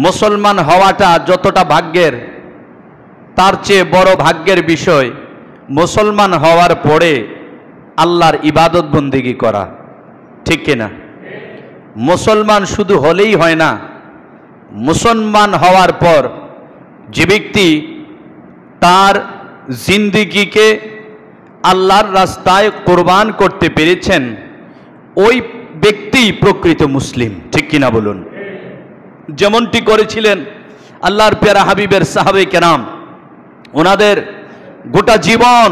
মুসলমান হওয়াটা যতটা ভাগ্যের, তার চেয়ে বড় ভাগ্যের বিষয় মুসলমান হওয়ার পরে আল্লাহর ইবাদত বন্দেগী করা। ঠিক কিনা? মুসলমান শুধু হলেই হয় না, মুসলমান হওয়ার পর যে ব্যক্তি তার জিন্দেগিকে আল্লাহর রাস্তায় কোরবান করতে পেরেছেন, ওই ব্যক্তি প্রকৃত মুসলিম। ঠিক কিনা বলুন? যেমনটি করেছিলেন আল্লাহর প্যারা হাবিবের সাহাবে কেরাম, ওনাদের গোটা জীবন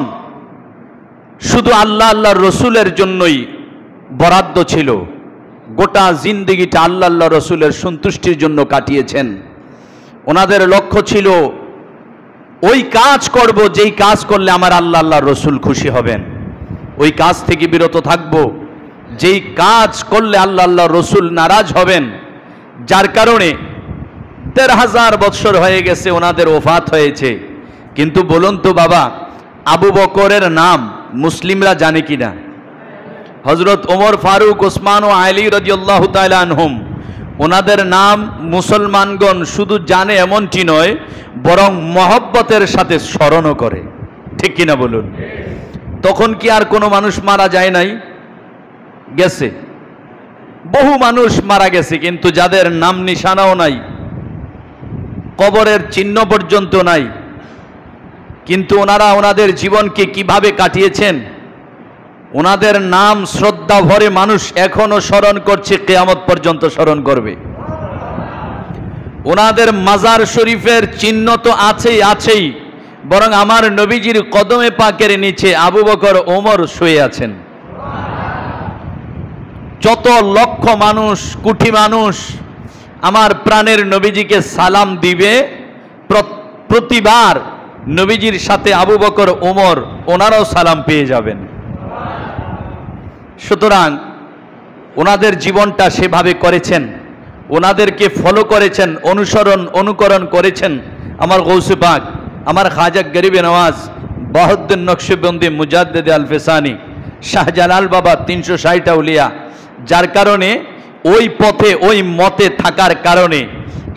শুধু আল্লাহ আল্লাহর রসুলের জন্যই বরাদ্দ ছিল, গোটা জিন্দেগিটা আল্লাহ আল্লাহ রসুলের সন্তুষ্টির জন্য কাটিয়েছেন। ওনাদের লক্ষ্য ছিল ওই কাজ করব যেই কাজ করলে আমার আল্লাহ আল্লাহ রসুল খুশি হবেন, ওই কাজ থেকে বিরত থাকব যেই কাজ করলে আল্লাহ আল্লাহ রসুল নারাজ হবেন। যার কারণে ১৩,০০০ বৎসর হয়ে গেছে ওনাদের ওফাত হয়েছে। কিন্তু বলুন তো বাবা, আবু বকরের নাম মুসলিমরা জানে কিনা? হযরত ওমর ফারুক, ওসমান ও আলী রাদিয়াল্লাহু তাআলা আনহুম, ওনাদের নাম মুসলমানগণ শুধু জানে এমনটি নয়, বরং মহব্বতের সাথে স্মরণও করে। ঠিক কিনা বলুন? তখন কি আর কোনো মানুষ মারা যায় নাই? গেছে, বহু মানুষ মারা গেছে, কিন্তু যাদের নাম নিশানাও নাই, কবরের চিহ্ন পর্যন্ত নাই, কিন্তু ওনারা ওনাদের জীবনকে কিভাবে কাটিয়েছেন, ওনাদের নাম শ্রদ্ধা ভরে মানুষ এখনো স্মরণ করছে, কিয়ামত পর্যন্ত স্মরণ করবে। ওনাদের মাজার শরীফের চিহ্ন তো আছেই, বরং আমার নবীজির কদমে পাকের নিচে আবু বকর, ওমর শুয়ে আছেন। যত লক্ষ মানুষ, কোটি মানুষ আমার প্রাণের নবীজিকে সালাম দিবে, প্রতিবার নবীজির সাথে আবু বকর, ওমর ওনারাও সালাম পেয়ে যাবেন। সুতরাং ওনাদের জীবনটা সেভাবে করেছেন, ওনাদেরকে ফলো করেছেন, অনুকরণ করেছেন আমার গৌসে পাক, আমার খাজা গরিবে নওয়াজ বাহাউদ্দিন নকশবন্দি মুজাদ্দিদে আল ফেসানি, শাহজালাল বাবা ৩৬০ আউলিয়া। যার কারণে ওই পথে ওই মতে থাকার কারণে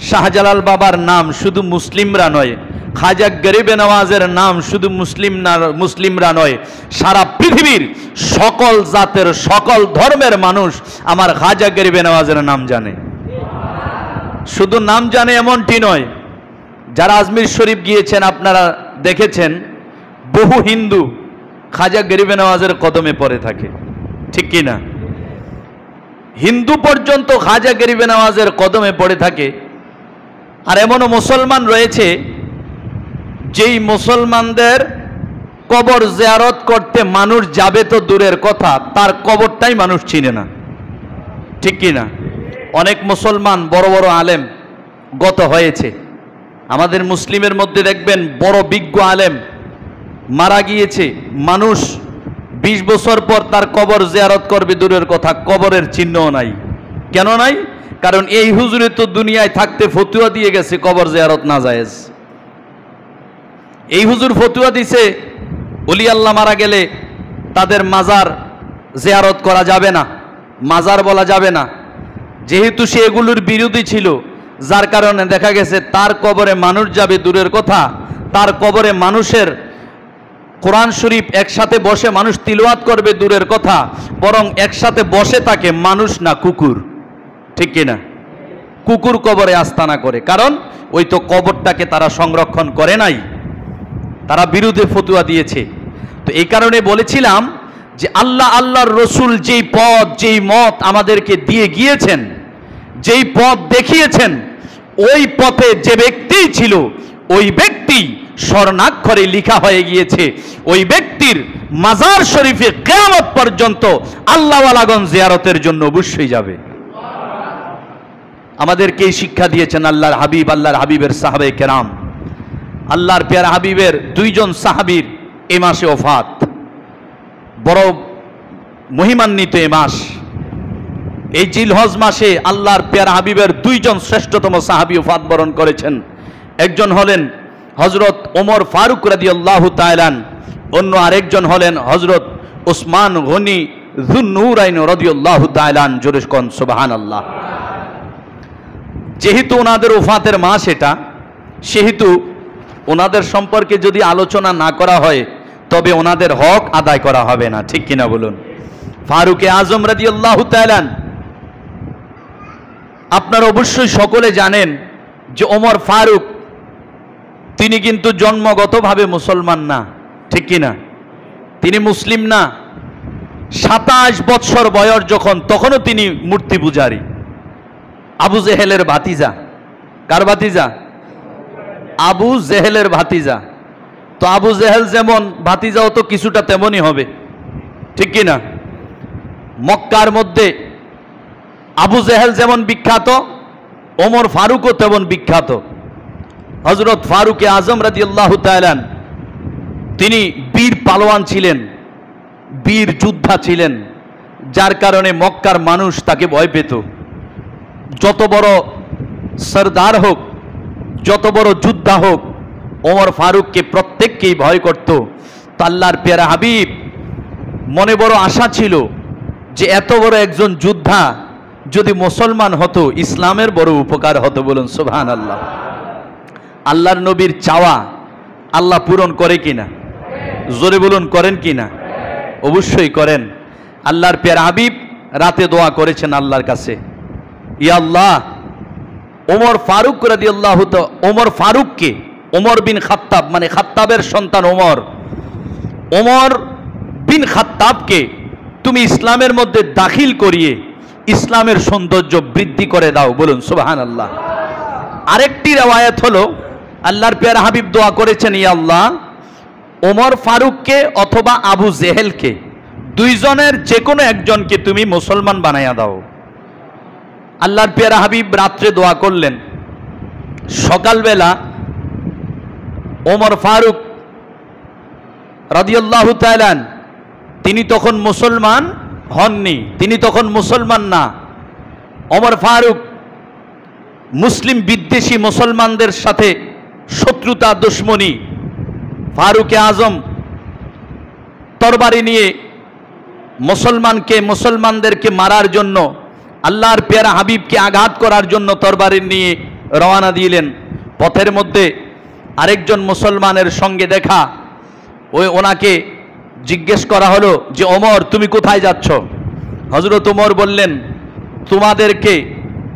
শাহজালাল বাবার নাম শুধু মুসলিমরা নয়, খাজা গরিবে নওয়াজের নাম শুধু মুসলিমরা নয়, সারা পৃথিবীর সকল জাতের সকল ধর্মের মানুষ আমার খাজা গরিবে নওয়াজের নাম জানে। শুধু নাম জানে এমনটি নয়, যারা আজমির শরীফ গিয়েছেন আপনারা দেখেছেন বহু হিন্দু খাজা গরিবে নওয়াজের কদমে পড়ে থাকে। ঠিক কি না? হিন্দু পর্যন্ত খাজা গরিবে নওয়াজের কদমে পড়ে থাকে। আর এমনও মুসলমান রয়েছে যেই মুসলমানদের কবর জিয়ারত করতে মানুষ যাবে তো দূরের কথা, তার কবরটাই মানুষ চিনে না। ঠিক কি না? অনেক মুসলমান বড় বড় আলেম গত হয়েছে, আমাদের মুসলিমের মধ্যে দেখবেন বড় বিজ্ঞ আলেম মারা গিয়েছে, মানুষ ২০ বছর পর তার কবর জিয়ারত করবে দূরের কথা, কবরের চিহ্নও নাই। কেন নাই? কারণ এই হুজুরে তো দুনিয়ায় থাকতে ফতুয়া দিয়ে গেছে কবর জিয়ারত না জায়েজ। এই হুজুর ফতুয়া দিছে ওলি আল্লাহ মারা গেলে তাদের মাজার জিয়ারত করা যাবে না, মাজার বলা যাবে না। যেহেতু সে এগুলোর বিরোধী ছিল, যার কারণে দেখা গেছে তার কবরে মানুষ যাবে দূরের কথা, তার কবরে মানুষের কোরআন শরীফ একসাথে বসে মানুষ তিলাওয়াত করবে দূরের কথা, বরং একসাথে বসে থাকে মানুষ না কুকুর। ঠিক কিনা? কুকুর কবরে আস্তানা করে, কারণ ওই তো কবরটাকে তারা সংরক্ষণ করে নাই, তারা বিরুদ্ধে ফতুয়া দিয়েছে। তো এই কারণে বলেছিলাম যে আল্লাহ আল্লাহর রসুল যেই পথ যেই মত আমাদেরকে দিয়ে গিয়েছেন, যেই পথ দেখিয়েছেন, ওই পথে যে ব্যক্তি ছিল ওই ব্যক্তি স্বর্ণাক্ষরে লেখা হয়ে গিয়েছে, ওই ব্যক্তির মাজার শরীফে কিয়ামত পর্যন্ত আল্লাহওয়ালাগণ জিয়ারতের জন্য অবশ্যই যাবে। আমাদেরকে এই শিক্ষা দিয়েছেন আল্লাহর হাবিব, আল্লাহর হাবিবের সাহাবে কেরাম। আল্লাহর প্যারা হাবিবের ২ জন সাহাবীর এ মাসে ওফাত, বড় মহিমান্বিত এ মাস। এই জিলহজ মাসে আল্লাহর প্যারা হাবিবের ২ জন শ্রেষ্ঠতম সাহাবী ওফাত বরণ করেছেন। একজন হলেন হযরত ওমর ফারুক রাদিয়াল্লাহু তাআলা, অন্য আরেকজন হলেন হযরত ওসমান গনি যুন নূরাইন রাদিয়াল্লাহু তাআলা। জোরে কোন সুবহানাল্লাহ। যেহেতু ওনাদের ওফাতের মাস এটা, সেহেতু ওনাদের সম্পর্কে যদি আলোচনা না করা হয় তবে ওনাদের হক আদায় করা হবে না, ঠিক কিনা বলুন? ফারুকে আজম রাদিয়াল্লাহু তাআলা, আপনারা অবশ্যই সকলে জানেন যে ওমর ফারুক তিনি কিন্তু জন্মগতভাবে মুসলমান না, ঠিক কিনা? তিনি মুসলিম না। 27 বছর বয়স যখন, তখনও তিনি মূর্তি পূজারী। আবু জেহেলের ভাতিজা। কার ভাতিজা? আবু জেহেলের ভাতিজা। তো আবু জেহেল যেমন ভাতিজাও তো কিছুটা তেমনই হবে, ঠিক কিনা? মক্কার মধ্যে আবু জেহেল যেমন বিখ্যাত, ওমর ফারুকও তেমন বিখ্যাত। হযরত ফারুকে আজম রাদিয়াল্লাহু তাআলা তিনি বীর পালোয়ান ছিলেন, বীর যোদ্ধা ছিলেন, যার কারণে মক্কার মানুষ তাকে ভয় পেত। যত বড় সরদার হোক, যত বড় যোদ্ধা হোক, ওমর ফারুককে প্রত্যেককেই ভয় করত। তো আল্লাহর প্যারা হাবিব মনে বড় আশা ছিল যে এত বড় একজন যোদ্ধা যদি মুসলমান হতো, ইসলামের বড় উপকার হতো। বলুন সুবহানাল্লাহ। আল্লাহর নবীর চাওয়া আল্লাহ পূরণ করে কিনা? জোরে বলুন, করেন কিনা? অবশ্যই করেন। আল্লাহর প্যারা হাবিব রাতে দোয়া করেছেন আল্লাহর কাছে, ইয়া আল্লাহ, ওমর ফারুক রাদিয়াল্লাহু তাআলা, ওমর ফারুককে, ওমর বিন খাত্তাব মানে খাত্তাবের সন্তান ওমর, ওমর বিন খাত্তাবকে তুমি ইসলামের মধ্যে দাখিল করিয়ে ইসলামের সৌন্দর্য বৃদ্ধি করে দাও। বলুন সুবহানাল্লাহ। আরেকটি রওয়ায়াত হলো আল্লাহর প্যারা হাবিব দোয়া করেছেন, ইয়া আল্লাহ, ওমর ফারুককে অথবা আবু জেহেলকে, দুইজনের যে কোনো একজনকে তুমি মুসলমান বানাইয়া দাও। আল্লাহর প্যারা হাবিব রাত্রে দোয়া করলেন। সকালবেলা ওমর ফারুক রাদিয়াল্লাহু তাআলা তিনি তখন মুসলমান হননি, তিনি তখন মুসলমান না। ওমর ফারুক মুসলিম বিদ্বেষী মুসলমানদের সাথে শত্রুতা, দুশ্মনী। ফারুকে আজম তরবারি নিয়ে মুসলমানদেরকে মারার জন্য, আল্লাহর প্যারা হাবিবকে আঘাত করার জন্য তরবারি নিয়ে রওনা দিলেন। পথের মধ্যে আরেকজন মুসলমানের সঙ্গে দেখা, ওনাকে জিজ্ঞেস করা হলো যে ওমর তুমি কোথায় যাচ্ছ? হযরত ওমর বললেন, তোমাদেরকে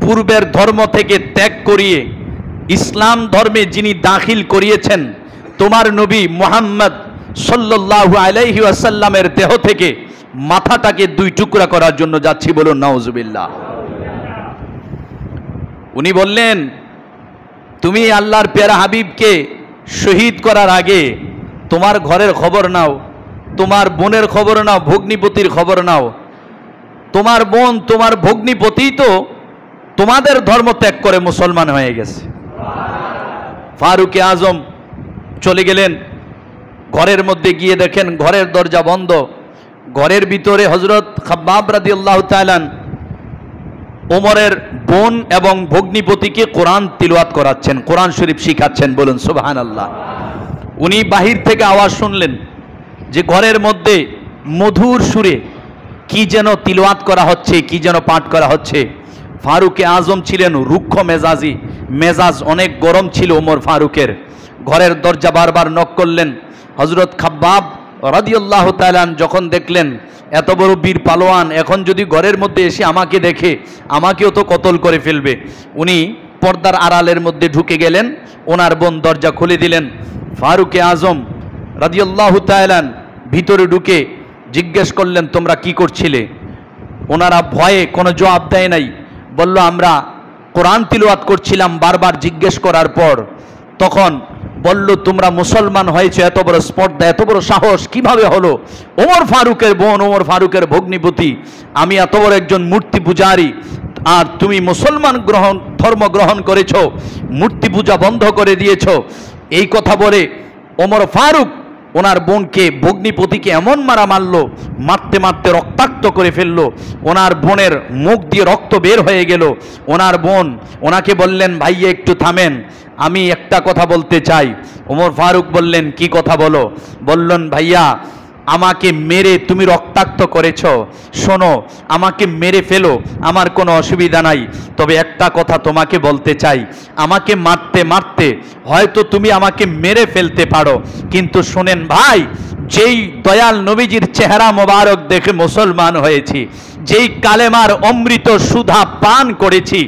পূর্বের ধর্ম থেকে ত্যাগ করিয়ে ইসলাম ধর্মে যিনি দাখিল করিয়েছেন, তোমার নবী মুহাম্মদ সাল্লাল্লাহু আলাইহি ওয়াসাল্লামের দেহ থেকে মাথাটাকে 2 টুকরা করার জন্য যাচ্ছি। বলুন নাউজুবিল্লাহ। উনি বললেন, তুমি আল্লাহর প্যারা হাবিবকে শহীদ করার আগে তোমার ঘরের খবর নাও, তোমার বোনের খবর নাও, ভগ্নিপতির খবর নাও। তোমার বোন, তোমার ভগ্নিপতি তো তোমাদের ধর্ম ত্যাগ করে মুসলমান হয়ে গেছে। ফারুকে আজম চলে গেলেন। ঘরের মধ্যে গিয়ে দেখেন ঘরের দরজা বন্ধ। ঘরের ভিতরে হযরত খাব্বাব রাদিয়াল্লাহু তাআলা ওমরের বোন এবং ভগ্নিপতিকে কোরআন তিলাওয়াত করাচ্ছেন, কোরআন শরীফ শিখাচ্ছেন। বলুন সুবহানাল্লাহ। উনি বাহির থেকে আওয়াজ শুনলেন যে ঘরের মধ্যে মধুর সুরে কি যেন তিলাওয়াত করা হচ্ছে, কি যেন পাঠ করা হচ্ছে। ফারুকে আজম ছিলেন রুক্ষ মেজাজি, মেজাজ অনেক গরম ছিল ওমর ফারুকের। ঘরের দরজা বারবার নক করলেন। হযরত খাব্বাব রাদিয়াল্লাহু তাআলা যখন দেখলেন এত বড় বীর পালোয়ান এখন যদি ঘরের মধ্যে এসে আমাকে দেখে, আমাকেও তো কতল করে ফেলবে, উনি পর্দার আড়ালের মধ্যে ঢুকে গেলেন। ওনার বোন দরজা খুলে দিলেন। ফারুকে আজম রাদিয়াল্লাহু তাআলা ভিতরে ঢুকে জিজ্ঞেস করলেন, তোমরা কি করছিলে? ওনারা ভয়ে কোনো জবাব দেয় নাই, বলল আমরা কোরআন তিলাওয়াত করছিলাম। বারবার জিজ্ঞেস করার পর তখন বলল, তোমরা মুসলমান হয়েছে, এত বড় স্পর্ধা, এত বড় সাহস কিভাবে হলো? ওমর ফারুকের বোন, ওমর ফারুকের ভগ্নিপতি, আমি এত বড় একজন মূর্তি পূজারী, আর তুমি মুসলমান ধর্ম গ্রহণ করেছ, মূর্তি পূজা বন্ধ করে দিয়েছ। এই কথা বলে ওমর ফারুক ওনার বোনকে, ভগ্নিপতিকে এমন মারা মারলো, মারতে মারতে রক্তাক্ত করে ফেললো। ওনার বোনের মুখ দিয়ে রক্ত বের হয়ে গেল। ওনার বোন ওনাকে বললেন, ভাইয়া একটু থামেন, আমি একটা কথা বলতে চাই। ওমর ফারুক বললেন, কি কথা বলো? বললেন, ভাইয়া আমাকে মেরে তুমি রক্তাক্ত করেছ, শোনো আমাকে মেরে ফেলো, আমার কোনো অসুবিধা নাই, তবে একটা কথা তোমাকে বলতে চাই, আমাকে মারতে মারতে হয়তো তুমি আমাকে মেরে ফেলতে পারো, কিন্তু শোনেন ভাই, যেই দয়াল নবীজির চেহারা মোবারক দেখে মুসলমান হয়েছি, যেই কালেমার অমৃত সুধা পান করেছি,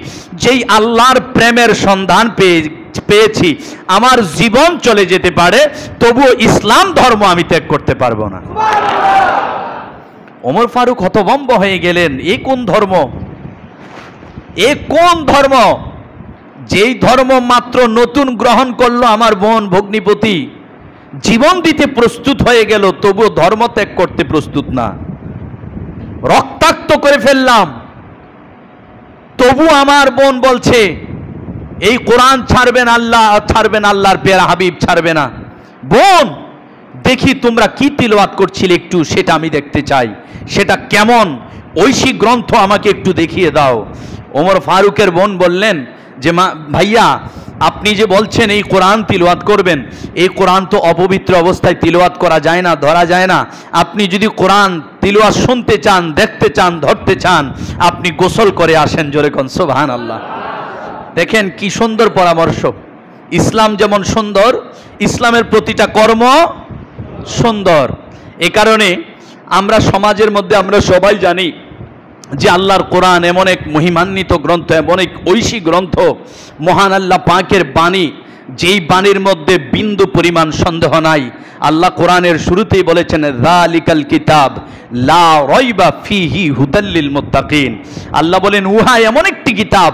যেই আল্লাহর প্রেমের সন্ধান পেয়েছি, আমার জীবন চলে যেতে পারে, তবুও ইসলাম ধর্ম আমি ত্যাগ করতে পারবো না। ওমর ফারুক হতভম্ব হয়ে গেলেন, এ কোন ধর্ম, এ কোন ধর্ম? যেই ধর্ম মাত্র নতুন গ্রহণ করলো আমার বোন ভগ্নিপতি, জীবন দিতে প্রস্তুত হয়ে গেল, তবুও ধর্ম ত্যাগ করতে প্রস্তুত না। রক্তাক্ত করে ফেললাম, তবু আমার বোন বলছে এই কোরআন ছাড়বেন, আল্লাহ ছাড়বেন, আল্লাহর পেয়ারা হাবিব ছাড়বে না। বোন দেখি তোমরা কি তিলাওয়াত করছিলে, একটু সেটা আমি দেখতে চাই, সেটা কেমন ঐশী গ্রন্থ আমাকে একটু দেখিয়ে দাও। ওমর ফারুকের বোন বললেন যে মা ভাইয়া, আপনি যে বলছেন এই কোরআন তিলাওয়াত করবেন, এই কোরআন তো অপবিত্র অবস্থায় তিলাওয়াত করা যায় না, ধরা যায় না। আপনি যদি কোরআন তিলাওয়াত শুনতে চান, দেখতে চান, ধরতে চান, আপনি গোসল করে আসেন। জোরে কোন সুবহানাল্লাহ। দেখেন কি সুন্দর পরামর্শ। ইসলাম যেমন সুন্দর, ইসলামের প্রতিটা কর্ম সুন্দর। এ কারণে আমরা সমাজের মধ্যে আমরা সবাই জানি যে আল্লাহর কোরআন এমন এক মহিমান্বিত গ্রন্থ, এমন এক ঐশী গ্রন্থ, মহান আল্লাহ পাকের বাণী, যেই বাণীর মধ্যে বিন্দু পরিমাণ সন্দেহ নাই। আল্লাহ কোরআনের শুরুতেই বলেছেন যালিকাল কিতাব লা রাইবা ফিহি হুদাল লিল মুত্তাকিন। আল্লাহ বলেন উহা এমন একটি কিতাব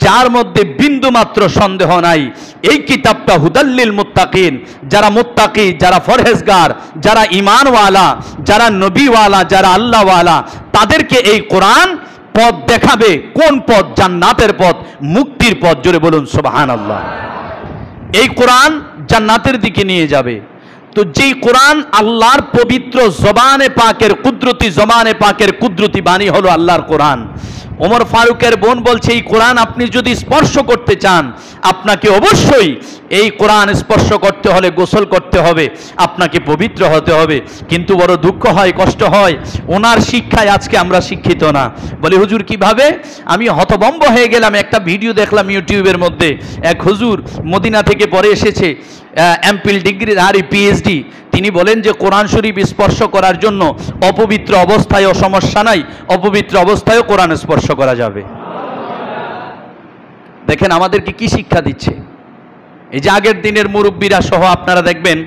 যার মধ্যে বিন্দু মাত্র সন্দেহ নাই। এই কিতাবটা হুদাল লিল মুত্তাকিন, যারা মুত্তাকি, যারা ফরহেজগার, যারা ঈমানওয়ালা, যারা নবীওয়ালা, যারা আল্লাহওয়ালা, তাদেরকে এই কোরআন পথ দেখাবে। কোন পথ? জান্নাতের পথ, মুক্তির পথ। জোরে বলুন সুবহানাল্লাহ। এই কোরআন জান্নাতের দিকে নিয়ে যাবে। তো যেই কোরআন আল্লাহর পবিত্র জবানে পাকের কুদরতি, জবানে পাকের কুদরতি বাণী হলো আল্লাহর কোরআন। ওমর ফারুকের বোন বলছে এই কোরআন আপনি যদি স্পর্শ করতে চান, আপনাকে অবশ্যই এই কোরআন স্পর্শ করতে হলে গোসল করতে হবে, আপনাকে পবিত্র হতে হবে। কিন্তু বড় দুঃখ হয়, কষ্ট হয়, ওনার শিক্ষায় আজকে আমরা শিক্ষিত না। বলে হুজুর কিভাবে? আমি হতভম্ব হয়ে গেলাম। একটা ভিডিও দেখলাম ইউটিউবের মধ্যে, এক হুজুর মদিনা থেকে পরে এসেছে, এমপিল ডিগ্রি ধারী, পিএইচডি। তিনি বলেন যে কোরআন শরীফ স্পর্শ করার জন্য অপবিত্র অবস্থায়ও সমস্যা নাই, অপবিত্র অবস্থায়ও কোরআন স্পর্শ করা যাবে। দেখেন আমাদেরকে কি শিক্ষা দিচ্ছে। এই যে আগের দিনের মুরব্বীরা সহ আপনারা দেখবেন,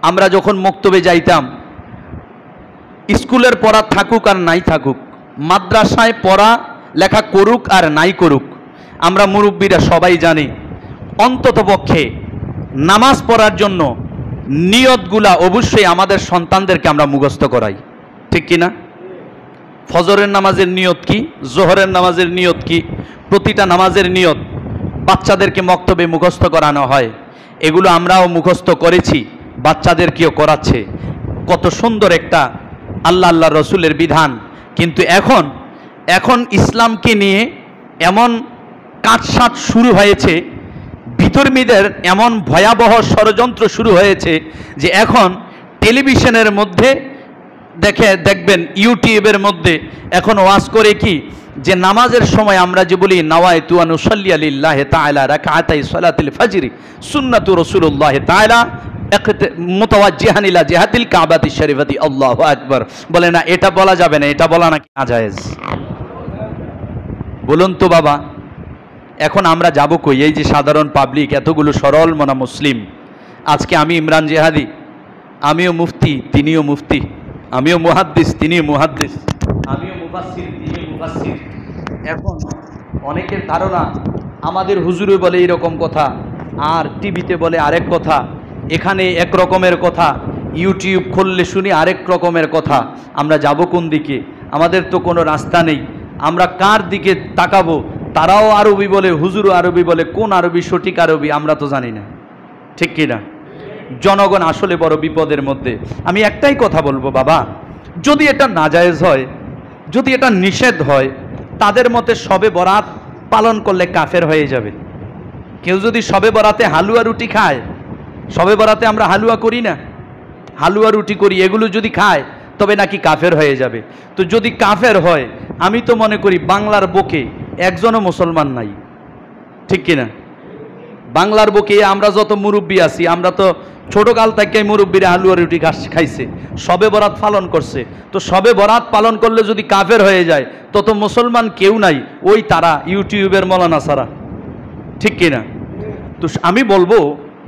আমরা যখন মক্তবে যাইতাম, স্কুলের পড়া থাকুক আর নাই থাকুক, মাদ্রাসায় পড়া লেখা করুক আর নাই করুক, আমরা মুরব্বীরা সবাই জানি অন্ততপক্ষে নামাজ পড়ার জন্য নিয়তগুলা অবশ্যই আমাদের সন্তানদেরকে আমরা মুখস্থ করাই, ঠিক কি না? ফজরের নামাজের নিয়ত কি, জোহরের নামাজের নিয়ত কি, প্রতিটা নামাজের নিয়ত বাচ্চাদেরকে মক্তবে মুখস্থ করানো হয়। এগুলো আমরাও মুখস্থ করেছি, বাচ্চাদেরকেও করাচ্ছে। কত সুন্দর একটা আল্লাহ রসুলের বিধান। কিন্তু এখন ইসলামকে নিয়ে এমন কাটসাট শুরু হয়েছে, বিতর্মীদের এমন ভয়াবহ ষড়যন্ত্র শুরু হয়েছে যে এখন টেলিভিশনের মধ্যে দেখবেন, ইউটিউবের মধ্যে এখন ওয়াজ করে কি, যে নামাজের সময় আমরা যে বলি নাওয়াইতু আন উসাল্লি লিল্লাহি তাআলা রাকাতাই সালাতুল ফজর সুন্নাতু রাসূলুল্লাহ তাআলা মুতাওয়াজ্জিহান ইলা জিহাতিল কাবাতিশ শরীফাতি, আল্লাহু আকবার। বলে না, এটা বলা যাবে না, এটা বলা নাকি নাজায়েজ। বলুন তো বাবা, এখন আমরা যাব কই? এই যে সাধারণ পাবলিক, এতগুলো সরল মনা মুসলিম, আজকে আমি ইমরান জেহাদি, আমিও মুফতি, তিনিও মুফতি, আমিও মুহাদ্দিস, তিনিও মুহাদ্দিস, আমিও মুফাসসির, তিনিও মুফাসসির। এখন অনেকের ধারণা আমাদের হুজুরে বলে এইরকম কথা, আর টিভিতে বলে আরেক কথা, এখানে এক রকমের কথা, ইউটিউব খুললে শুনি আরেক রকমের কথা। আমরা যাব কোন দিকে? আমাদের তো কোনো রাস্তা নেই, আমরা কার দিকে তাকাবো? তারাও আরবি বলে, হুজুরও আরবি বলে, কোন আরবি সঠিক আরবি আমরা তো জানি না, ঠিক কি না? জনগণ আসলে বড় বিপদের মধ্যে। আমি একটাই কথা বলবো বাবা, যদি এটা নাজায়েজ হয়, যদি এটা নিষেধ হয়, তাদের মতে শবে বরাত পালন করলে কাফের হয়ে যাবে। কেউ যদি শবে বরাতে হালুয়া রুটি খায়, শবে বরাতে আমরা হালুয়া করি না, হালুয়া রুটি করি, এগুলো যদি খায় তবে নাকি কাফের হয়ে যাবে। তো যদি কাফের হয়, আমি তো মনে করি বাংলার বুকে একজনও মুসলমান নাই, ঠিক কিনা? বাংলার বুকে আমরা যত মুরব্বী আছি, আমরা তো ছোটকাল থেকে মুরব্বীরা হালুয়া রুটি খাইছে, সবে বরাত পালন করছে। তো সবে বরাত পালন করলে যদি কাফের হয়ে যায়, তত মুসলমান কেউ নাই, ওই তারা ইউটিউবের মৌলানা সারা, ঠিক কিনা? তো আমি বলবো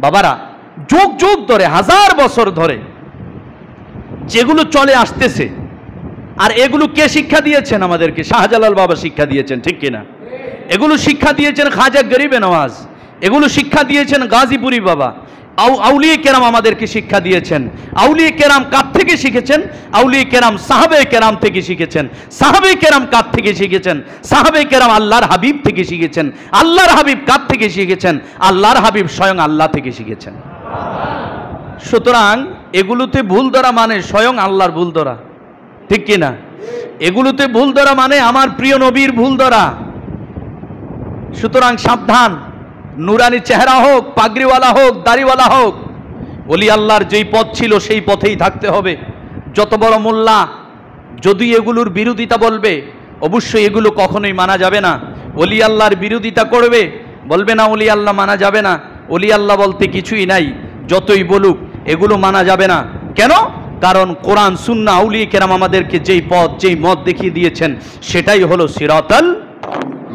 বাবারা, যুগ যুগ ধরে, হাজার বছর ধরে যেগুলো চলে আসতেছে, আর এগুলো কে শিক্ষা দিয়েছেন আমাদেরকে? শাহজালাল বাবা শিক্ষা দিয়েছেন, ঠিক কিনা? এগুলো শিক্ষা দিয়েছেন খাজা গরিবে নওয়াজ, এগুলো শিক্ষা দিয়েছেন গাজীপুরি বাবা। আউলিয়ে কেরাম আমাদেরকে শিক্ষা দিয়েছেন। আউলিয়ে কেরাম কার থেকে শিখেছেন? আউলিয়ে কেরাম সাহাবে কেরাম থেকে শিখেছেন। সাহাবে কেরাম কার থেকে শিখেছেন? সাহাবে কেরাম আল্লাহর হাবিব থেকে শিখেছেন। আল্লাহর হাবিব কার থেকে শিখেছেন? আল্লাহর হাবিব স্বয়ং আল্লাহ থেকে শিখেছেন। সুতরাং এগুলোতে ভুল ধরা মানে স্বয়ং আল্লাহর ভুল ধরা, ঠিক কিনা? এগুলোতে ভুল ধরা মানে আমার প্রিয় নবীর ভুল ধরা। সুতরাং সাবধান, নুরানি চেহারা হোক, পাগড়িওয়ালা হোক, দাড়িওয়ালা হোক, ওলি আল্লাহর যেই পথ ছিল সেই পথেই থাকতে হবে। যত বড় মোল্লা যদি এগুলোর বিরোধিতা বলবে, অবশ্যই এগুলো কখনোই মানা যাবে না। ওলি আল্লাহর বিরোধিতা করবে, বলবে না ওলি আল্লাহ মানা যাবে না, ওলি আল্লাহ বলতে কিছুই নাই, যতই বলুক এগুলো মানা যাবে না। কেন? কারণ কোরআন সুন্নাহ আউলিয়া কেরাম আমাদেরকে যেই পথ, যেই মত দেখিয়ে দিয়েছেন, সেটাই হলো সিরাতাল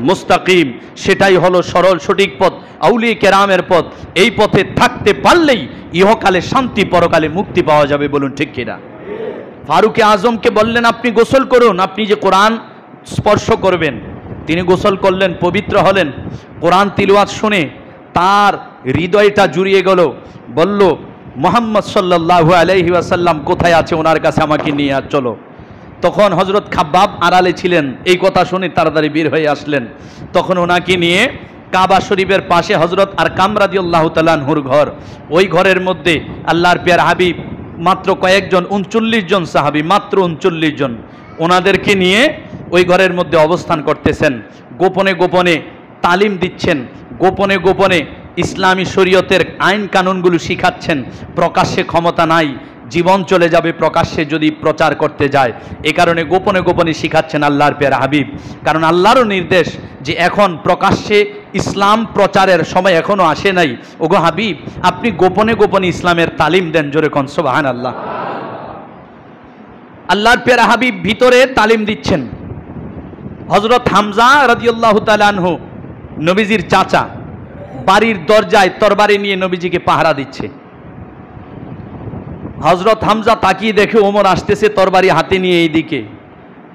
মুস্তাকিম, সেটাই হলো সরল সঠিক পথ, আউলিয়া কেরামের পথ। এই পথে থাকতে পারলেই ইহকালে শান্তি, পরকালে মুক্তি পাওয়া যাবে। বলুন ঠিক কিনা? ফারুকে আজমকে বললেন আপনি গোসল করুন, আপনি যে কোরআন স্পর্শ করবেন। তিনি গোসল করলেন, পবিত্র হলেন। কোরআন তিলাওয়াত শুনে তার হৃদয়টা জুড়িয়ে গেল। বলল মুহাম্মদ সাল্লাল্লাহু আলাইহি ওয়াসাল্লাম কোথায় আছে, ওনার কাছে আমাকে নিয়ে চলো। তখন হযরত খাব্বাব আড়ালে ছিলেন, এই কথা শুনে তাড়াতাড়ি বের হয়ে আসলেন। তখন ওনাকে নিয়ে কাবা শরীফের পাশে হযরত আরকাম রাদিয়াল্লাহু তাআলা আনহুর ঘর, ওই ঘরের মধ্যে আল্লাহর প্রিয় হাবিব মাত্র কয়েকজন, 39 জন সাহাবী, মাত্র 39 জন, ওনাদেরকে নিয়ে ওই ঘরের মধ্যে অবস্থান করতেছেন। গোপনে গোপনে তালিম দিচ্ছেন, গোপনে গোপনে ইসলামী শরীয়তের আইন কানুনগুলো শিখাচ্ছেন। প্রকাশ্যে ক্ষমতা নাই, জীবন চলে যাবে প্রকাশ্যে যদি প্রচার করতে যায়। এ কারণে গোপনে গোপনে শিখাচ্ছেন আল্লাহর প্রিয় হাবিব। কারণ আল্লাহরও নির্দেশ যে এখন প্রকাশ্যে ইসলাম প্রচারের সময় এখনো আসে নাই। ওগো হাবিব, আপনি গোপনে গোপনে ইসলামের তালিম দেন। জোরে কোন সুবহানাল্লাহ। আল্লাহর প্রিয় হাবিব ভিতরে তালিম দিচ্ছেন। হযরত হামজা রাদিয়াল্লাহু তাআলা আনহু, নবীজির চাচা, বাড়ির দরজায় তরবারি নিয়ে নবীজিকে পাহারা দিচ্ছে। হযরত হামজা তাকিয়ে দেখে ওমর আসতেছে তরবারি হাতে নিয়ে এইদিকে।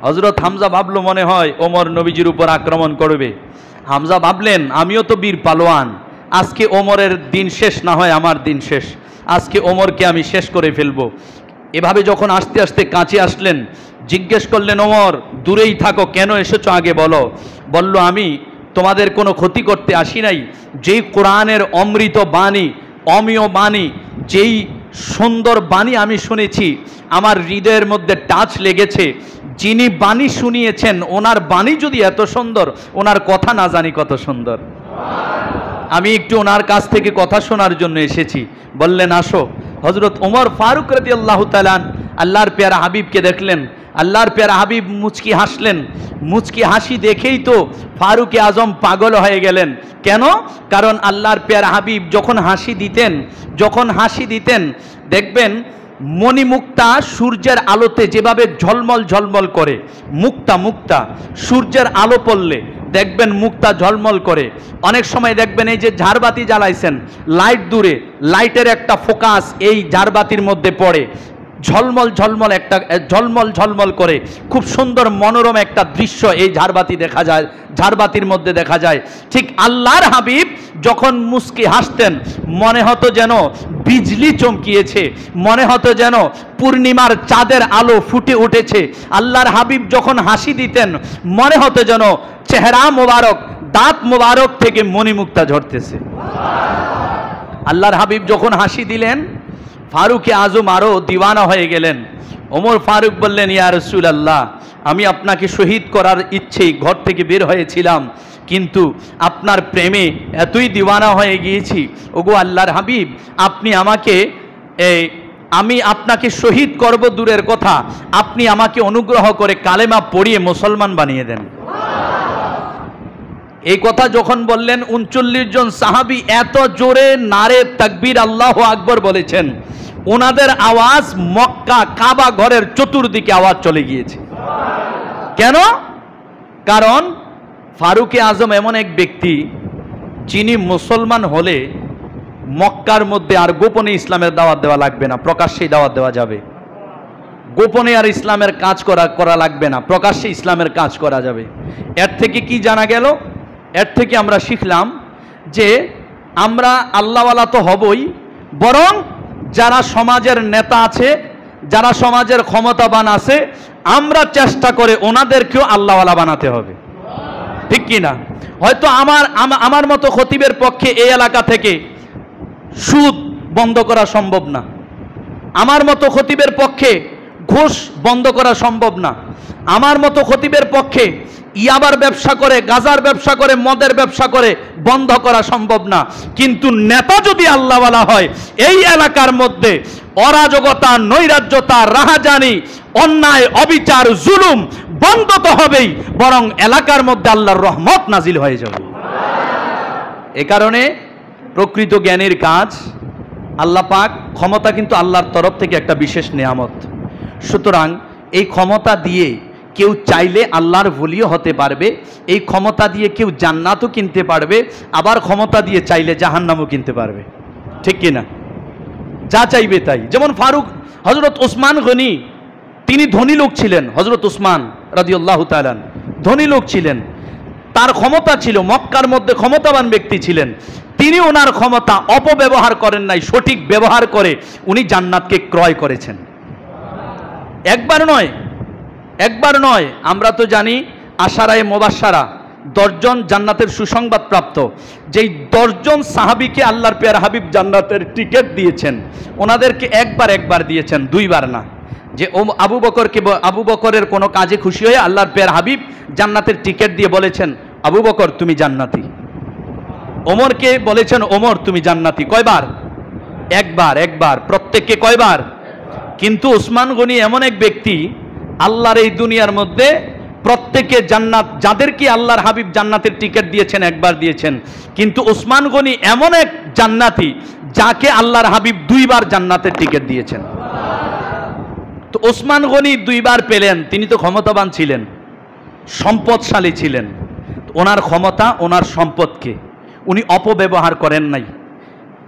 হযরত হামজা ভাবলো মনে হয় ওমর নবীজির উপর আক্রমণ করবে। হামজা ভাবলেন আমিও তো বীর পালোয়ান, আজকে ওমরের দিন শেষ না হয় আমার দিন শেষ, আজকে ওমরকে আমি শেষ করে ফেলবো। এভাবে যখন আস্তে আস্তে কাছে আসলেন, জিজ্ঞেস করলেন ওমর দূরেই থাকো, কেন এসেছো আগে বলো। বলল আমি তোমাদের কোনো ক্ষতি করতে আসি নাই। যেই কোরআনের অমৃত বাণী, অমীয় বাণী, যেই সুন্দর বাণী আমি শুনেছি, আমার হৃদয়ের মধ্যে টাচ লেগেছে। যিনি বাণী শুনিয়েছেন ওনার বাণী যদি এত সুন্দর, ওনার কথা না জানি কত সুন্দর। আমি একটু ওনার কাছ থেকে কথা শোনার জন্য এসেছি। বললেন আসো। হযরত ওমর ফারুক রাদিয়াল্লাহু তাআলা আল্লাহর প্যারা হাবিবকে দেখলেন। আল্লাহর প্যারা হাবিব মুচকি হাসলেন। মুচকি হাসি দেখেই তো ফারুকে আজম পাগল হয়ে গেলেন। কেন? কারণ আল্লাহর প্যারা হাবিব যখন হাসি দিতেন দেখবেন মণিমুক্তা সূর্যের আলোতে যেভাবে ঝলমল ঝলমল করে, মুক্তা সূর্যের আলো পড়লে দেখবেন মুক্তা ঝলমল করে। অনেক সময় দেখবেন এই যে ঝাড়বাতি জ্বালাইছেন, লাইট দূরে, লাইটের একটা ফোকাস এই ঝাড়বাতির মধ্যে পড়ে, ঝলমল করে, খুব সুন্দর মনোরম একটা দৃশ্য এই ঝাড়বাতি দেখা যায়, ঝাড়বাতির মধ্যে দেখা যায়। ঠিক আল্লাহর হাবিব যখন মুস্কি হাসতেন মনে হতো যেন বিজলি চমকিয়েছে, মনে হতো যেন পূর্ণিমার চাঁদের আলো ফুটে উঠেছে। আল্লাহর হাবিব যখন হাসি দিতেন মনে হতো যেন চেহারা মোবারক, দাঁত মোবারক থেকে মণিমুক্তা ঝরতেছে। আল্লাহর হাবিব যখন হাসি দিলেন ফারুকে আজম আরো দিওয়ানা হয়ে গেলেন। ওমর ফারুক বললেন ইয়া রাসূলুল্লাহ, আমি আপনাকে শহীদ করার ইচ্ছেই ঘর থেকে বের হয়েছিলাম, কিন্তু আপনার প্রেমে এতই দিওয়ানা হয়ে গিয়েছি। ওগো আল্লাহর হাবিব, আপনি আমাকে আমি আপনাকে শহীদ করব দূরের কথা, আপনি আমাকে অনুগ্রহ করে কালেমা পড়িয়ে মুসলমান বানিয়ে দেন। এই কথা যখন বললেন 39 জন সাহাবী এত জোরে নারে তাকবীর আল্লাহু আকবার বলেছেন, ওনাদের আওয়াজ মক্কা কাবা ঘরের চতুর্দিকে আওয়াজ চলে গিয়েছে। কেন? কারণ ফারুকে আজম এমন এক ব্যক্তি যিনি মুসলমান হলে মক্কার মধ্যে আর গোপনে ইসলামের দাওয়াত দেওয়া লাগবে না, প্রকাশ্যেই দাওয়াত দেওয়া যাবে। গোপনে আর ইসলামের কাজ করা লাগবে না, প্রকাশ্যে ইসলামের কাজ করা যাবে। এর থেকে কি জানা গেল? এর থেকে আমরা শিখলাম যে আমরা আল্লাহওয়ালা তো হবই, বরং যারা সমাজের নেতা আছে, যারা সমাজের ক্ষমতাবান আছে, আমরা চেষ্টা করে ওনাদেরকেও আল্লাহওয়ালা বানাতে হবে। ঠিক কি না? হয়তো আমার মতো খতিবের পক্ষে এই এলাকা থেকে সুদ বন্ধ করা সম্ভব না, আমার মতো খতিবের পক্ষে ঘুষ বন্ধ করা সম্ভব না, আমার মতো খতিবের পক্ষে ইয়াবার ব্যবসা করে, গাজার ব্যবসা করে, মদের ব্যবসা করে বন্ধ করা সম্ভব না। কিন্তু নেতা যদি আল্লাহওয়ালা হয়, এই এলাকার মধ্যে অরাজকতা, নৈরাজ্যতা, রাহাজানি, অন্যায়, অবিচার, জুলুম বন্ধ তো হবেই, বরং এলাকার মধ্যে আল্লাহর রহমত নাজিল হয়ে যাবে। এ কারণে প্রকৃত জ্ঞানের কাজ, আল্লাহ পাক ক্ষমতা কিন্তু আল্লাহর তরফ থেকে একটা বিশেষ নেয়ামত। সুতরাং এই ক্ষমতা দিয়ে কেউ চাইলে আল্লাহর ওলিও হতে পারবে, এই ক্ষমতা দিয়ে কেউ জান্নাতও কিনতে পারবে, আবার ক্ষমতা দিয়ে চাইলে জাহান্নামও কিনতে পারবে। ঠিক কিনা? যা চাইবে তাই। যেমন হযরত ওসমান গনি, তিনি ধনী লোক ছিলেন। হযরত ওসমান রাদিয়াল্লাহু তাআলা ধনী লোক ছিলেন, তার ক্ষমতা ছিল, মক্কার মধ্যে ক্ষমতাবান ব্যক্তি ছিলেন। তিনি ওনার ক্ষমতা অপব্যবহার করেন নাই, সঠিক ব্যবহার করে উনি জান্নাতকে ক্রয় করেছেন। একবার নয়, আমরা তো জানি আশারায়ে মুবাশশারা 10 জন জান্নাতের সুসংবাদ প্রাপ্ত, যেই 10 জন সাহাবীকে আল্লাহর পেয়ার হাবিব জান্নাতের টিকিট দিয়েছেন, ওনাদেরকে একবার দিয়েছেন, 2 বার না। যে আবু বকরের কোনো কাজে খুশি হয়ে আল্লাহর পেয়ার হাবিব জান্নাতের টিকিট দিয়ে বলেছেন, আবু বকর তুমি জান্নাতি। ওমরকে বলেছেন, ওমর তুমি জান্নাতি। কয়বার? একবার। প্রত্যেককে কয়বার? কিন্তু ওসমান গনি এমন এক ব্যক্তি, আল্লাহর এই দুনিয়ার মধ্যে প্রত্যেকে জান্নাত, যাদেরকে আল্লাহর হাবিব জান্নাতের টিকিট দিয়েছেন একবার দিয়েছেন, কিন্তু ওসমান গনি এমন এক জান্নাতি যাকে আল্লাহর হাবিব 2 বার জান্নাতের টিকিট দিয়েছেন। তো ওসমান গনি 2 বার পেলেন, তিনি তো ক্ষমতাবান ছিলেন, সম্পদশালী ছিলেন। ওনার ক্ষমতা, ওনার সম্পদকে উনি অপব্যবহার করেন নাই।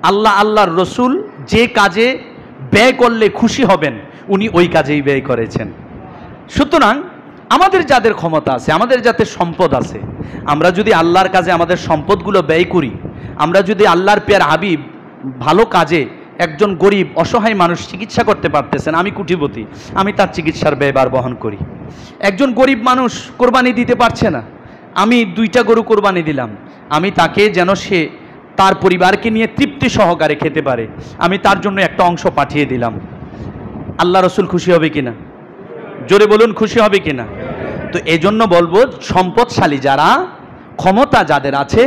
আল্লাহর রসুল যে কাজে ব্যয় করলে খুশি হবেন, উনি ওই কাজেই ব্যয় করেছেন। সুতরাং আমাদের যাদের ক্ষমতা আছে, আমাদের যাদের সম্পদ আছে, আমরা যদি আল্লাহর কাজে আমাদের সম্পদগুলো ব্যয় করি, আমরা যদি আল্লাহর পেয়ার হাবিব ভালো কাজে, একজন গরিব অসহায় মানুষ চিকিৎসা করতে পারতেছেন, আমি কোটিপতি, আমি তার চিকিৎসার ব্যয়ভার বহন করি। একজন গরিব মানুষ কোরবানি দিতে পারছে না, আমি 2টা গরু কোরবানি দিলাম, আমি তাকে যেন সে তার পরিবারকে নিয়ে তৃপ্তি সহকারে খেতে পারে, আমি তার জন্য একটা অংশ পাঠিয়ে দিলাম। আল্লাহ রসুল খুশি হবে কিনা? জোরে বলুন, খুশি হবে কিনা? তো এজন্য বলবো, সম্পদশালী যারা, ক্ষমতা যাদের আছে,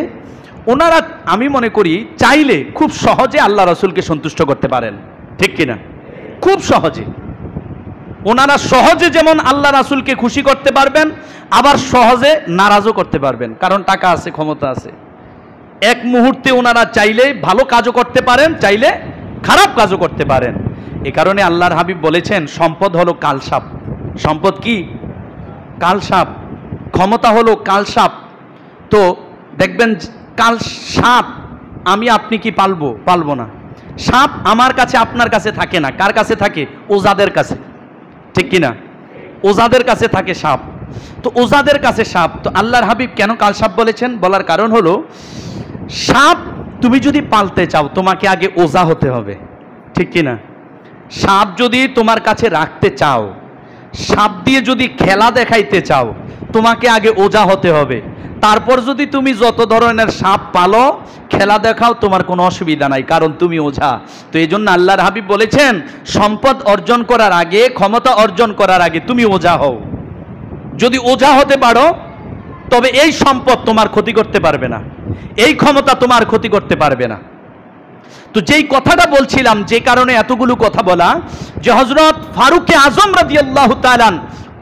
ওনারা আমি মনে করি চাইলে খুব সহজে আল্লাহ রসুলকে সন্তুষ্ট করতে পারেন। ঠিক কিনা? খুব সহজে ওনারা সহজে যেমন আল্লাহ রাসূলকে খুশি করতে পারবেন, আবার সহজে নারাজও করতে পারবেন, কারণ টাকা আছে, ক্ষমতা আছে। এক মুহূর্তে ওনারা চাইলে ভালো কাজও করতে পারেন, চাইলে খারাপ কাজও করতে পারেন। এ কারণে আল্লাহর হাবিব বলেছেন, সম্পদ হলো কালসাপ। সম্পদ কি? কালসাপ। ক্ষমতা হলো কালসাপ। তো দেখবেন কালসাপ আমি আপনি কি পালবো না। সাপ আমার কাছে আপনার কাছে থাকে না, কার কাছে থাকে? ওজাদের কাছে। ঠিক কিনা? ওজাদের কাছে থাকে সাপ। তো ওজাদের কাছে সাপ। তো আল্লাহর হাবিব কেন কালসাপ বলেছেন? বলার কারণ হলো, সাপ তুমি যদি পালতে চাও তোমাকে আগে ওজা হতে হবে। ঠিক কিনা? সাপ যদি তোমার কাছে রাখতে চাও, সাপ দিয়ে যদি খেলা দেখাইতে চাও, তোমাকে আগে ওজা হতে হবে। তারপর যদি তুমি যত ধরনের সাপ পালো, খেলা দেখাও, তোমার কোনো অসুবিধা নাই, কারণ তুমি ওঝা। তো এই জন্য আল্লাহর হাবিব বলেছেন, সম্পদ অর্জন করার আগে, ক্ষমতা অর্জন করার আগে তুমি ওঝা হও। যদি ওঝা হতে পারো, তবে এই সম্পদ তোমার ক্ষতি করতে পারবে না, এই ক্ষমতা তোমার ক্ষতি করতে পারবে না। তো যেই কথাটা বলছিলাম, যে কারণে এতগুলো কথা বলা, যে হযরত ফারুক আজম রাদিয়াল্লাহু তাআলা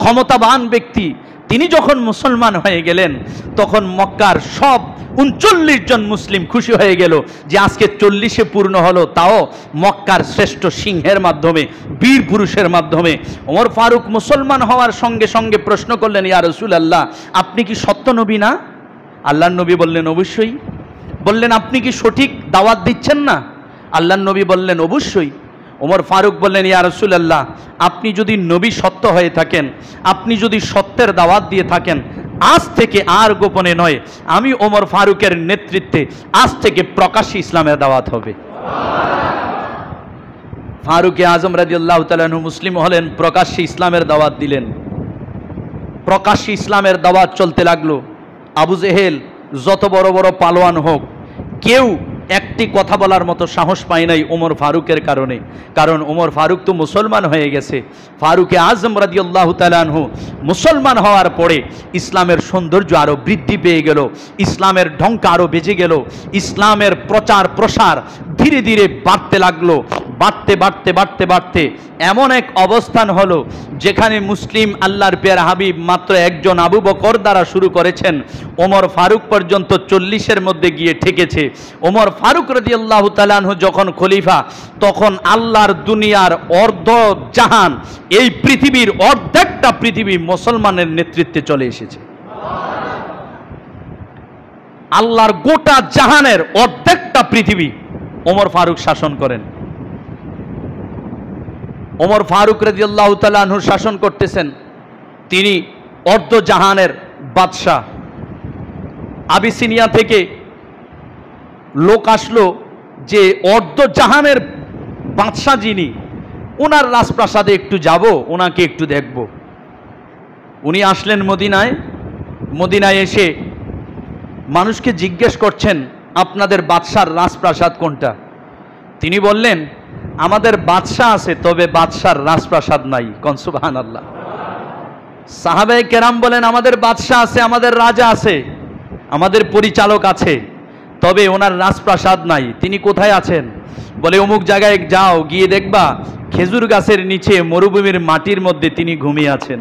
ক্ষমতাবান ব্যক্তি, তিনি যখন মুসলমান হয়ে গেলেন তখন মক্কার সব 39 জন মুসলিম খুশি হয়ে গেল যে আজকে 40-এ পূর্ণ হলো, তাও মক্কার শ্রেষ্ঠ সিংহের মাধ্যমে, বীর পুরুষের মাধ্যমে। ওমর ফারুক মুসলমান হওয়ার সঙ্গে সঙ্গে প্রশ্ন করলেন, ইয়া রাসূলুল্লাহ, আপনি কি সত্য নবী না? আল্লাহর নবী বললেন, অবশ্যই। বললেন, আপনি কি সঠিক দাওয়াত দিচ্ছেন না? আল্লাহর নবী বললেন, অবশ্যই। ওমর ফারুক বললেন, ইয়া রাসূলুল্লাহ, আপনি যদি নবী সত্য হয়ে থাকেন, আপনি যদি সত্যের দাওয়াত দিয়ে থাকেন, আজ থেকে আর গোপনে নয়, আমি ওমর ফারুকের নেতৃত্বে আজ থেকে প্রকাশ্যে ইসলামের দাওয়াত হবে। ফারুক আজম রাদিয়াল্লাহু তাআলা আনহু মুসলিম হলেন, প্রকাশ্যে ইসলামের দাওয়াত দিলেন। প্রকাশ্যে ইসলামের দাওয়াত চলতে লাগলো। আবু জেহেল যত বড় বড় পালোয়ান হোক, কেউ একটি কথা বলার মতো সাহস পায় নাই ওমর ফারুকের কারণে, কারণ ওমর ফারুক তো মুসলমান হয়ে গেছে। ফারুক আজম রাদিয়াল্লাহু তাআলা আনহু মুসলমান হওয়ার পরে ইসলামের সৌন্দর্য আরও বৃদ্ধি পেয়ে গেল, ইসলামের ঢঙ্কা আরও বেজে গেল, ইসলামের প্রচার প্রসার ধীরে ধীরে বাড়তে লাগলো। বাড়তে বাড়তে বাড়তে বাড়তে এমন এক অবস্থান হলো যেখানে মুসলিম আল্লাহর পেয়ারা হাবিব মাত্র একজন আবু বকর দ্বারা শুরু করেছেন, ওমর ফারুক পর্যন্ত 40-এর মধ্যে গিয়ে ঠেকেছে। ওমর ফারুক রাদিয়াল্লাহু তাআলা আনহু যখন খলিফা, তখন আল্লাহর দুনিয়ার অর্ধ জাহান, এই পৃথিবীর অর্ধেকটা পৃথিবী মুসলমানের নেতৃত্বে চলে এসেছে। আল্লাহর গোটা জাহানের অর্ধেকটা পৃথিবী ওমর ফারুক শাসন করেন। ওমর ফারুক রাদিয়াল্লাহু তাআলা আনহু শাসন করতেছেন, তিনি অর্ধ জাহানের বাদশাহ। আবিসিনিয়া থেকে লোক আসলো যে অর্ধ জাহানের বাদশাহ যিনি, ওনার রাজপ্রাসাদে একটু যাব, ওনাকে একটু দেখব। উনি আসলেন মদিনায়। মদিনায় এসে মানুষকে জিজ্ঞেস করছেন, আপনাদের বাদশার রাজপ্রাসাদ কোনটা? তিনি বললেন, আমাদের বাদশাহ আছে, তবে বাদশার রাজপ্রাসাদ নাই। কোন সুবহানাল্লাহ। সাহাবায়ে কেরাম বলেন, আমাদের বাদশাহ আছে, আমাদের রাজা আছে, আমাদের পরিচালক আছে, তবে ওনার রাজপ্রাসাদ নাই। তিনি কোথায় আছেন? বলে, অমুক জায়গায় যাও, গিয়ে দেখবা খেজুর গাছের নিচে মরুভূমির মাটির মধ্যে তিনি ঘুমিয়ে আছেন।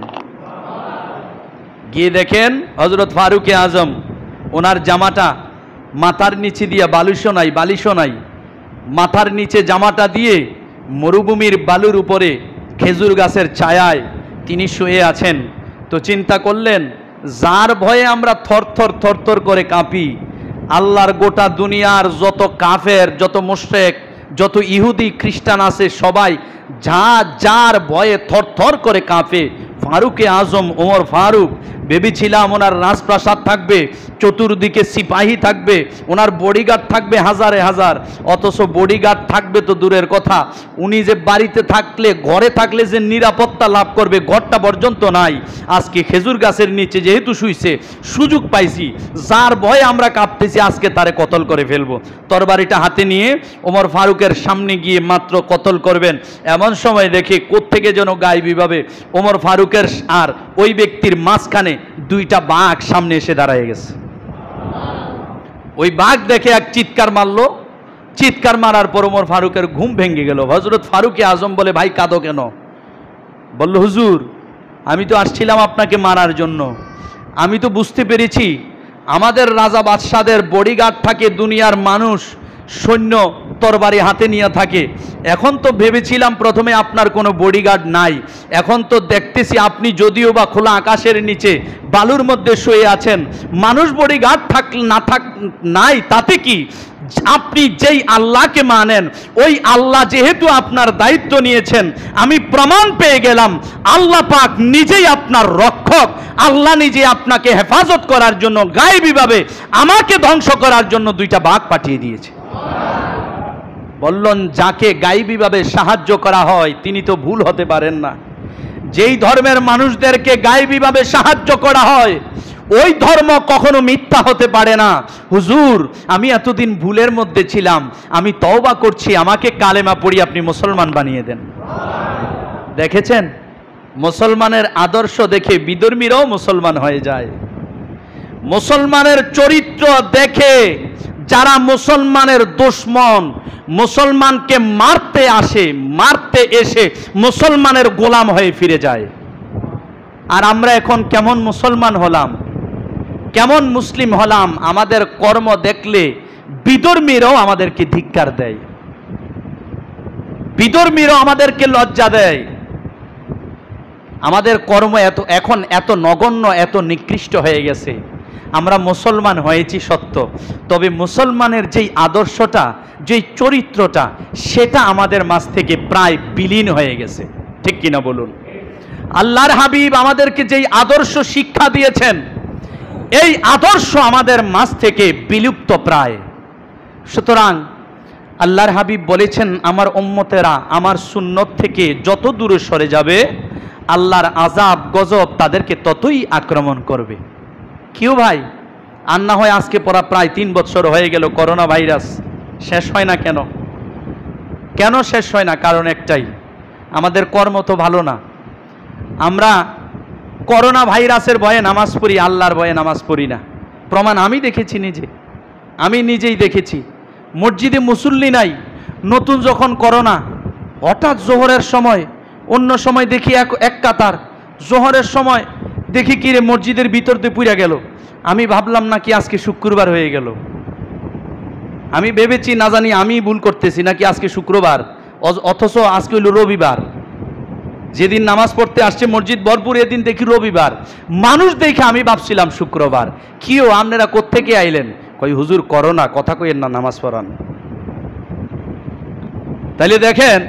গিয়ে দেখেন হযরত ফারুক আজম, ওনার জামাটা মাথার নিচে দিয়ে, বালিশও নাই, মাথার নিচে জামাটা দিয়ে মরুভূমির বালুর উপরে খেজুর গাছের ছায়ায় তিনি শুয়ে আছেন। তো চিন্তা করলেন, যার ভয়ে আমরা থরথর করে কাঁপি, আল্লাহর গোটা দুনিয়ার যত কাফের, যত মুশরিক, যত ইহুদি খ্রিস্টান আছে, সবাই যার ভয়ে থরথর করে কাঁপে, ফারুক আজম ওমর ফারুক। ভেবেছিলাম ওনার রাজপ্রাসাদ থাকবে, চতুর্দিকে সিপাহী থাকবে, ওনার বডিগার্ড থাকবে হাজারে হাজার, অথচ বডিগার্ড থাকবে তো দূরের কথা, উনি যে বাড়িতে থাকলে, ঘরে থাকলে যে নিরাপত্তা লাভ করবে, ঘরটা পর্যন্ত নাই। আজকে খেজুর গাছের নিচে যেহেতু শুইছে, সুযোগ পাইছি, যার ভয়ে আমরা কাঁপতেছি, আজকে তারে কতল করে ফেলবো। তরবারিটা হাতে নিয়ে ওমর ফারুকের সামনে গিয়ে মাত্র কতল করবেন, এমন সময় দেখে কোত্থেকে যেন গায়েবীভাবে ওমর ফারুকের আর ওই ব্যক্তির মাঝখানে দুইটা বাঘ সামনে এসে দাঁড়ায় গেছে। ওই বাঘ দেখে এক চিৎকার মারলো। চিৎকার মারার পর ওমর ফারুকের ঘুম ভেঙে গেল। হযরত ফারুক আজম বলে, ভাই কাঁদো কেন? বলল, হুজুর, আমি তো আসছিলাম আপনাকে মারার জন্য। আমি তো বুঝতে পেরেছি আমাদের রাজা বাদশাদের বডিগার্ড থাকে, দুনিয়ার মানুষ সৈন্য তরবারি হাতে নিয়ে থাকে। এখন তো ভেবেছিলাম প্রথমে আপনার কোনো বডিগার্ড নাই, এখন তো দেখতেছি আপনি যদিও বা খোলা আকাশের নিচে বালুর মধ্যে শুয়ে আছেন, মানুষ বডিগার্ড নাই, তাতে কি? আপনি যেই আল্লাহকে মানেন, ওই আল্লাহ যেহেতু আপনার দায়িত্ব নিয়েছেন, আমি প্রমাণ পেয়ে গেলাম আল্লাহ পাক নিজেই আপনার রক্ষক। আল্লাহ নিজে আপনাকে হেফাজত করার জন্য, গায়েবীভাবে আমাকে ধ্বংস করার জন্য দুইটা বাঘ পাঠিয়ে দিয়েছে। বললেন, যাকে গায়েবীভাবে সাহায্য করা হয় তিনি তো ভুল হতে পারেন না। যেই ধর্মের মানুষদেরকে গায়েবীভাবে সাহায্য করা হয়, ওই ধর্ম কখনো মিথ্যা হতে পারে না। হুজুর, আমি এতদিন ভুলের মধ্যে ছিলাম, আমি তওবা করছি, আমাকে কালেমা পড়ি আপনি মুসলমান বানিয়ে দেন। দেখেছেন, মুসলমানের আদর্শ দেখে বিধর্মীরাও মুসলমান হয়ে যায়। মুসলমানের চরিত্র দেখে যারা মুসলমানের দুশমন, মুসলমানকে মারতে এসে মুসলমানের গোলাম হয়ে ফিরে যায়। আর আমরা এখন কেমন মুসলমান হলাম, কেমন মুসলিম হলাম, আমাদের কর্ম দেখলে বিধর্মীরাও আমাদেরকে ধিক্কার দেয়, বিধর্মীরাও আমাদেরকে লজ্জা দেয়। আমাদের কর্ম এখন এত নগণ্য, এত নিকৃষ্ট হয়ে গেছে। আমরা মুসলমান হয়েছি সত্য, তবে মুসলমানের যেই আদর্শটা, যেই চরিত্রটা, সেটা আমাদের মাঝ থেকে প্রায় বিলীন হয়ে গেছে। ঠিক কিনা বলুন? আল্লাহর হাবিব আমাদেরকে যেই আদর্শ শিক্ষা দিয়েছেন, এই আদর্শ আমাদের মাঝ থেকে বিলুপ্ত প্রায়। সুতরাং আল্লাহর হাবিব বলেছেন, আমার উম্মতেরা আমার সুন্নত থেকে যত দূরে সরে যাবে, আল্লাহর আযাব গজব তাদেরকে ততই আক্রমণ করবে। কিউ ভাই, আর না হয় আজকে প্রায় 3 বছর হয়ে গেল করোনা ভাইরাস, শেষ হয় না কেন? কেন শেষ হয় না? কারণ একটাই, আমাদের কর্ম তো ভালো না। আমরা করোনা ভাইরাসের ভয়ে নামাজ পড়ি, আল্লাহর ভয়ে নামাজ পড়ি না। প্রমাণ আমি দেখেছি, আমি নিজেই দেখেছি। মসজিদে মুসল্লি নাই। নতুন যখন করোনা, হঠাৎ জোহরের সময়, অন্য সময় দেখি এক কাতার, জোহরের সময় দেখি কি রে মসজিদের ভিতর দিয়ে পুড়ে গেল। আমি ভাবলাম নাকি আজকে শুক্রবার হয়ে গেল। আমি ভেবেছি না জানি আমি ভুল করতেছি নাকি আজকে শুক্রবার, অথচ আজকে হইল রবিবার। যেদিন নামাজ পড়তে আসছে মসজিদ ভরপুর, এদিন দেখি রবিবার। মানুষ দেখে আমি ভাবছিলাম শুক্রবার। কিও আপনারা কোত্থেকে আইলেন? কই হুজুর করোনা, কথা কইেন না, নামাজ পড়ান। তাইলে দেখেন,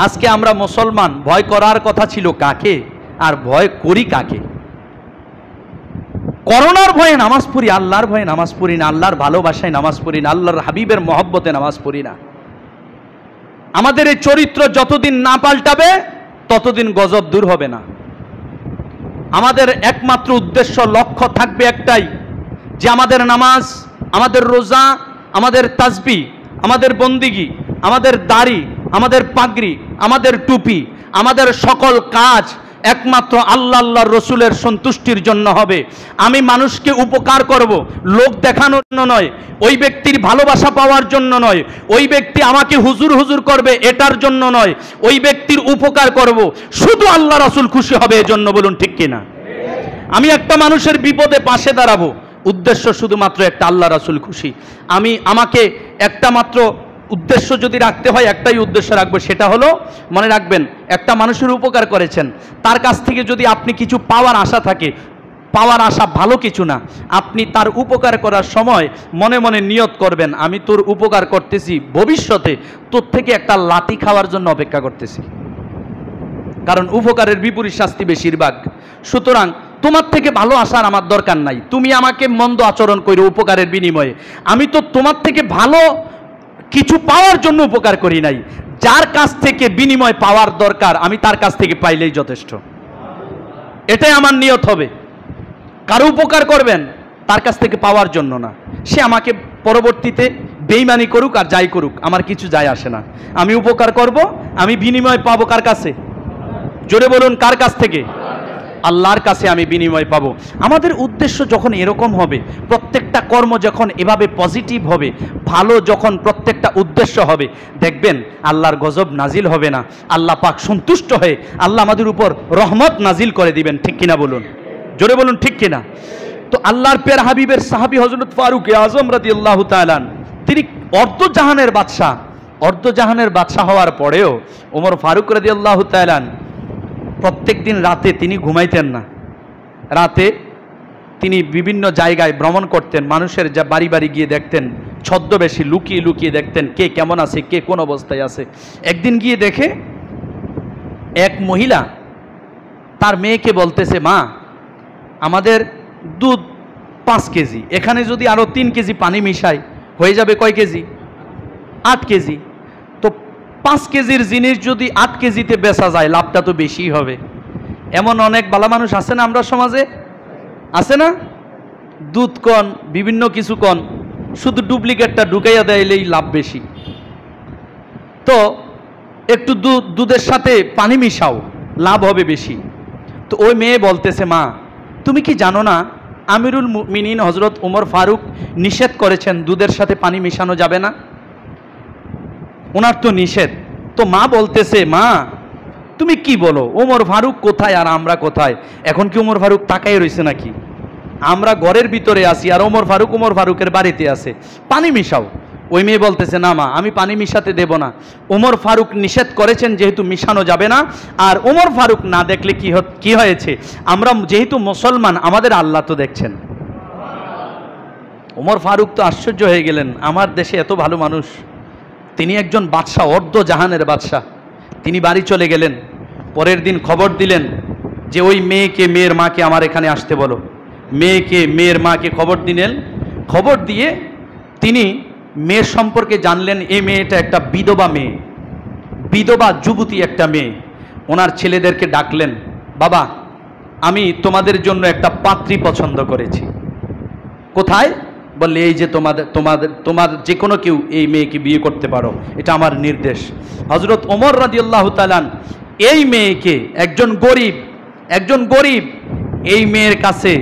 আজকে আমরা মুসলমান, ভয় করার কথা ছিল কাকে, আর ভয় করি কাকে? করোনার ভয়ে নামাজ পড়ি, আল্লাহর ভয়ে নামাজ পড়ি না, আল্লাহর ভালোবাসায় নামাজ পড়ি না, আল্লাহর হাবিবের মহব্বতে নামাজ পড়ি না। আমাদের এই চরিত্র যতদিন না পাল্টাবে ততদিন গজব দূর হবে না। আমাদের একমাত্র উদ্দেশ্য, লক্ষ্য থাকবে একটাই, যে আমাদের নামাজ, আমাদের রোজা, আমাদের তাসবিহ, আমাদের বন্দিগি, আমাদের দাড়ি, আমাদের পাগড়ি, আমাদের টুপি, আমাদের সকল কাজ একমাত্র আল্লাহর রসুলের সন্তুষ্টির জন্য হবে। আমি মানুষকে উপকার করব, লোক দেখানোর জন্য নয়, ওই ব্যক্তির ভালোবাসা পাওয়ার জন্য নয়, ওই ব্যক্তি আমাকে হুজুর হুজুর করবে এটার জন্য নয়, ওই ব্যক্তির উপকার করব শুধু আল্লাহ রসুল খুশি হবে এজন্য। বলুন ঠিক কিনা? আমি একটা মানুষের বিপদে পাশে দাঁড়াবো, উদ্দেশ্য শুধুমাত্র একটা, আল্লাহ রসুল খুশি। আমাকে একটা মাত্র উদ্দেশ্য যদি রাখতে হয়, একটাই উদ্দেশ্য রাখবো, সেটা হলো, মনে রাখবেন, একটা মানুষের উপকার করেছেন, তার কাছ থেকে যদি আপনি কিছু পাওয়ার আশা থাকে, পাওয়ার আশা ভালো কিছু না। আপনি তার উপকার করার সময় মনে মনে নিয়ত করবেন, আমি তোর উপকার করতেছি, ভবিষ্যতে তোর থেকে একটা লাথি খাওয়ার জন্য অপেক্ষা করতেছি। কারণ উপকারের বিপরীত শাস্তি বেশিরভাগ। সুতরাং তোমার থেকে ভালো আসার আমার দরকার নাই। তুমি আমাকে মন্দ আচরণ করো উপকারের বিনিময়ে, আমি তো তোমার থেকে ভালো কিছু পাওয়ার জন্য উপকার করি নাই। যার কাছ থেকে বিনিময় পাওয়ার দরকার, আমি তার কাছ থেকে পাইলেই যথেষ্ট। এটাই আমার নিয়ত হবে। কারো উপকার করবেন তার কাছ থেকে পাওয়ার জন্য না। সে আমাকে পরবর্তীতে বেঈমানি করুক আর যাই করুক, আমার কিছু যায় আসে না। আমি উপকার করব, আমি বিনিময় পাবো কার কাছে? জোরে বলুন, কার কাছ থেকে? আল্লাহর কাছে আমি বিনিময় পাবো। আমাদের উদ্দেশ্য যখন এরকম হবে, প্রত্যেকটা কর্ম যখন এভাবে পজিটিভ হবে, ভালো যখন প্রত্যেকটা উদ্দেশ্য হবে, দেখবেন আল্লাহর গজব নাজিল হবে না। আল্লাহ পাক সন্তুষ্ট হয়ে আল্লাহ আমাদের উপর রহমত নাজিল করে দিবেন। ঠিক কিনা বলুন? জোরে বলুন ঠিক কিনা? তো আল্লাহর প্রিয় হাবিবের সাহাবী হযরত ফারুক আযম রাদিয়াল্লাহু তাআলা, তিনি অর্ধজাহানের বাদশা হওয়ার পরেও ওমর ফারুক রাদিয়াল্লাহু তাআলা প্রত্যেক দিন রাতে তিনি ঘুমাইতেন না। রাতে তিনি বিভিন্ন জায়গায় ভ্রমণ করতেন, মানুষের যা বাড়ি বাড়ি গিয়ে দেখতেন, ছদ্মবেশী লুকিয়ে লুকিয়ে দেখতেন কে কেমন আছে, কে কোন অবস্থায় আছে। একদিন গিয়ে দেখে এক মহিলা তার মেয়েকে বলতেছে, মা আমাদের দুধ 5 কেজি, এখানে যদি আরো 3 কেজি পানি মিশাই হয়ে যাবে কয় কেজি? 8 কেজি। তো 5 কেজির জিনিস যদি 8 কেজিতে বেচা যায়, লাভটা তো বেশি হবে। এমন অনেক ভালো মানুষ আছে না আমরা সমাজে? আছে না? দুধ কন, বিভিন্ন কিছু কন, শুধু ডুপ্লিকেটটা ঢুকাইয়া দেয়লেই লাভ বেশি। তো একটু দুধের সাথে পানি মিশাও, লাভ হবে বেশি। তো ওই মেয়ে বলতেছে, মা তুমি কি জানো না আমিরুল মুমিনিন হযরত ওমর ফারুক নিষেধ করেছেন দুধের সাথে পানি মেশানো যাবে না, ওনার তো নিষেধ। তো মা বলতেছে, মা তুমি কি বলো, ওমর ফারুক কোথায় আর আমরা কোথায়? এখন কি ওমর ফারুক তাকাই রয়েছে নাকি? আমরা ঘরের ভিতরে আছি আর ওমর ফারুকের বাড়িতে আছে, পানি মিশাও। ওই মেয়ে বলতেছে, না মা আমি পানি মিশাতে দেব না, ওমর ফারুক নিষেধ করেছেন যেহেতু মিশানো যাবে না। আর ওমর ফারুক না দেখলে কি হয়েছে, আমরা যেহেতু মুসলমান আমাদের আল্লাহ তো দেখছেন। ওমর ফারুক তো আশ্চর্য হয়ে গেলেন, আমার দেশে এত ভালো মানুষ, তিনি একজন বাদশাহ, অর্ধ জাহানের বাদশাহ। তিনি বাড়ি চলে গেলেন, পরের দিন খবর দিলেন যে ওই মেয়েকে, মেয়ের মাকে আমার এখানে আসতে বলো। মেয়েকে, মেয়ের মাকে খবর দিলেন। খবর দিয়ে তিনি মেয়ের সম্পর্কে জানলেন, এই মেয়েটা একটা বিধবা মেয়ে, বিধবা যুবতী একটা মেয়ে। ওনার ছেলেদেরকে ডাকলেন, বাবা আমি তোমাদের জন্য একটা পাত্রী পছন্দ করেছি। কোথায়? বললে এই যে তোমার যে কোনো কেউ এই মেয়েকে বিয়ে করতে পারো, এটা আমার নির্দেশ। হযরত ওমর রাদিয়াল্লাহু তাআলা এই মেয়েকে, একজন গরিব এই মেয়ের কাছে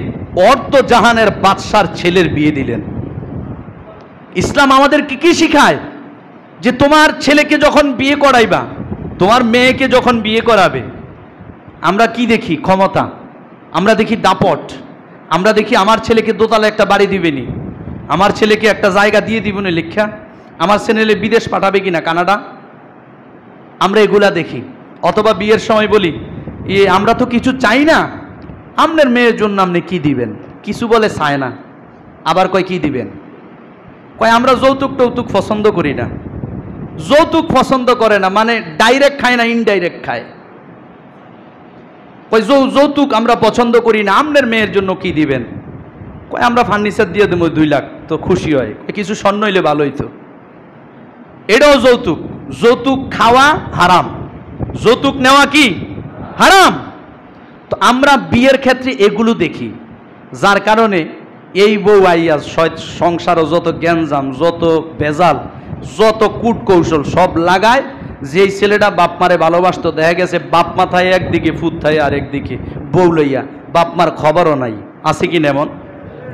অর্ধ জাহানের বাদশার ছেলের বিয়ে দিলেন। ইসলাম আমাদেরকে কি শিখায়, যে তোমার ছেলেকে যখন বিয়ে করাইবা, তোমার মেয়েকে যখন বিয়ে করাবে, আমরা কি দেখি? ক্ষমতা, আমরা দেখি দাপট, আমরা দেখি আমার ছেলেকে দোতলা একটা বাড়ি দিবেনি, আমার ছেলেকে একটা জায়গা দিয়ে দিবেনি লেখা, আমার ছেলে বিদেশ পাঠাবে কিনা, কানাডা, আমরা এগুলা দেখি। অথবা বিয়ের সময় বলি, আমরা তো কিছু চাই না, আপনার মেয়ের জন্য আপনি কি দিবেন? কিছু বলে চায় না, আবার কয় কি দিবেন? কয় আমরা যৌতুক টৌতুক পছন্দ করি না। যৌতুক পছন্দ করে না মানে ডাইরেক্ট খায় না, ইনডাইরেক্ট খায়। কয় যৌতুক আমরা পছন্দ করি না, আপনার মেয়ের জন্য কি দিবেন? কয় আমরা ফার্নিচার দিয়ে দেবো 2 লাখ, তো খুশি হয়, কিছু স্বর্ণ হইলে ভালো হইতো। এটাও যৌতুক। যৌতুক খাওয়া হারাম, যৌতুক নেওয়া কি হারাম। তো আমরা বিয়ের ক্ষেত্রে এগুলো দেখি, যার কারণে এই বউ আইয়া সংসারও যত গ্যাঞ্জাম, যত ভেজাল, যত কূট কৌশল সব লাগায়। যেই ছেলেটা বাপ মারে ভালোবাসতো, দেখা গেছে বাপ মাথায় একদিকে, ফুট থায় আর একদিকে, বউ লইয়া, বাপ মার খবরও নাই। আছে কিনা এমন?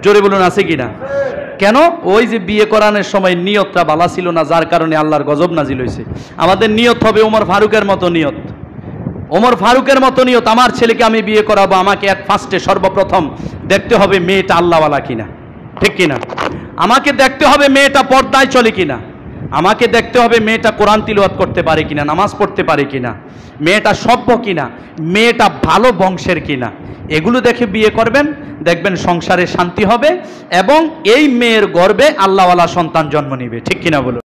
জোরে বলুন, আছে কিনা? কেন? ওই যে বিয়ে করানোর সময় নিয়তটা ভালো ছিল না, যার কারণে আল্লাহর গজব নাজিল হয়েছে। আমাদের নিয়ত হবে ওমর ফারুকের মতো নিয়ত, ওমর ফারুকের মতো নিয়ত। আমার ছেলেকে আমি বিয়ে করাবো, আমাকে ফার্স্টে সর্বপ্রথম দেখতে হবে মেয়েটা আল্লাহওয়ালা কিনা, ঠিক কিনা? আমাকে দেখতে হবে মেয়েটা পর্দায় চলে কিনা, আমাকে দেখতে হবে মেয়েটা কোরআন তিলাওয়াত করতে পারে কিনা, নামাজ পড়তে পারে কিনা, মেয়েটা সভ্য কিনা, মেয়েটা ভালো বংশের কিনা। এগুলো দেখে বিয়ে করবেন, দেখবেন সংসারে শান্তি হবে এবং এই মেয়ের গর্ভে আল্লাহওয়ালা সন্তান জন্ম নিবে, ঠিক কিনা বলুন?